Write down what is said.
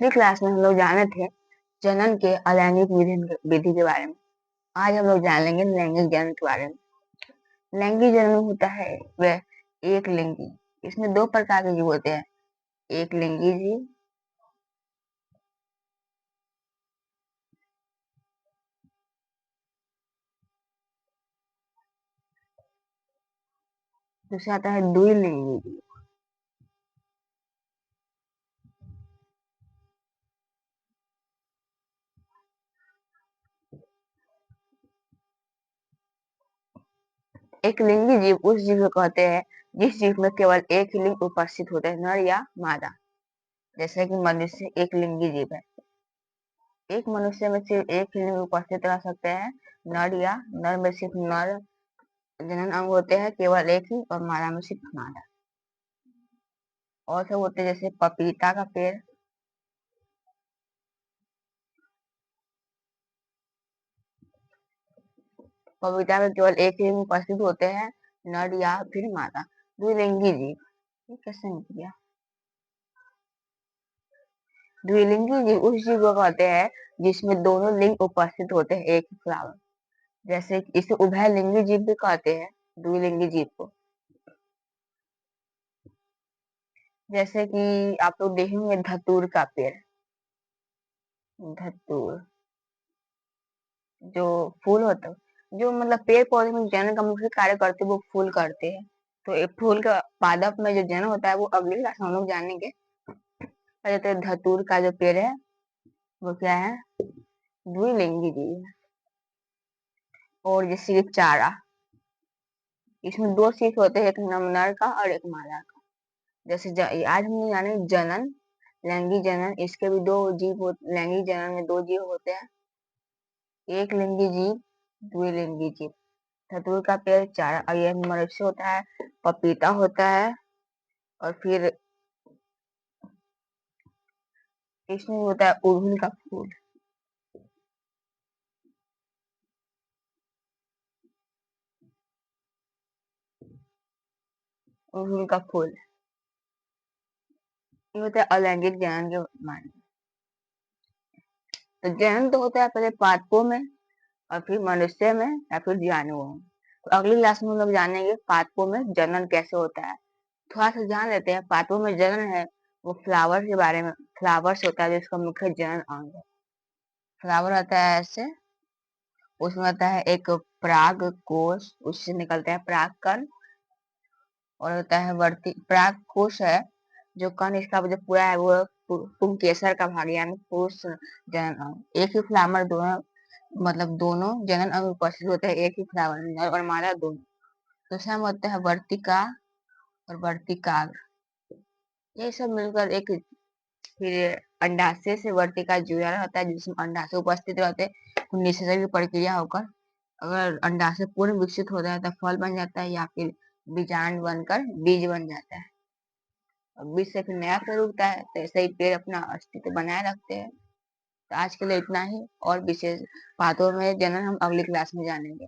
पिछली क्लास में हम लोग जाने थे जनन के अलैंगिक विधि के बारे में। आज हम लोग जान लेंगे लैंगिक जनन के बारे में। लैंगिक जनन होता है वह एक लिंगी। इसमें दो प्रकार के जीव होते हैं, एक लिंगी जीव दूसरा आता है द्विलिंगी जीव। एक लिंगी जीव उस जीव को कहते हैं जिस जीव में केवल एक ही लिंग उपस्थित होता है, नर या मादा। जैसे कि मनुष्य एक लिंगी जीव है। एक मनुष्य में सिर्फ एक ही लिंग उपस्थित रह सकते हैं, नर या नर में सिर्फ नर जनन अंग होते हैं केवल एक ही, और मादा में सिर्फ मादा। और सब होते हैं जैसे पपीता का पेड़, पपीता में केवल एक ही लिंग उपस्थित होते हैं, नर या फिर मादा। द्विलिंगी जीव, ये कैसे निकल गया? द्विलिंगी जीव उस जीव को कहते हैं जिसमें दोनों लिंग उपस्थित होते हैं एक ही फ्लावर। जैसे इसे उभयलिंगी जीव भी कहते हैं, द्विलिंगी जीव को। जैसे कि आप लोग देखेंगे धतूर का पेड़, धतूर जो फूल होता है, जो मतलब पेड़ पौधे में जनन का मुख्य कार्य करते हैं वो फूल करते हैं। तो एक फूल का पादप में जो जनन होता है वो अगली क्लास में हम लोग जानेंगे। पहले तो धतूर का जो पेड़ है वो क्या है, द्विलिंगी जीव है। और जैसे कि चारा, इसमें दो शीश होते हैं, एक नर का और एक मादा का। जैसे आज हम जाने जनन, लैंगिक जनन, इसके भी दो जीव लैंगिक जनन में दो जीव होते हैं, एक लिंगी जीव, द्विलिंगी जीव। धतूर का पेड़, चारा, और यह मनुष्य होता है, पपीता होता है, और फिर इसमें होता है अड़हुल का फूल। अड़हुल का फूल ये होता है अलैंगिक जनन के माने। तो जनन तो होता है पहले पादपों में और फिर मनुष्य में या फिर जानवरों में। तो अगली क्लास में हम लोग जानेंगे पादपों में जनन कैसे होता है। थोड़ा सा जान लेते हैं पादपों में जनन है वो फ्लावर के बारे में। फ्लावर्स होता है जिसका मुख्य जनन अंग है। फ्लावर आता है ऐसे, उसमें आता है एक पराग कोश, उससे निकलता है पराग कण, और होता है वर्ती पराग कोश है जो कण, इसका जो पूरा है वो पुंकेसर का भाग यानी पुरुष जनन अंग। एक ही फ्लावर दोनों मतलब दोनों जनन अंग उपस्थित होते हैं एक ही फ्लावर में, नर और मादा दोनों। दूसरा में होता है वर्तिका और वर्तिकाग्र, ये सब मिलकर एक फिर अंडाशय से वर्तिका जुड़ा रहता है जिसमें अंडाशय उपस्थित रहते हैं। निषेचन की प्रक्रिया होकर अगर अंडाशय पूर्ण विकसित होता है तो फल बन जाता है या फिर बीजांड बनकर बीज बन जाता है, और बीज से फिर नया पेड़ उगता है। तो ऐसे ही पेड़ अपना अस्तित्व बनाए रखते हैं। तो आज के लिए इतना ही, और विशेष बातों में जनन हम अगली क्लास में जानेंगे।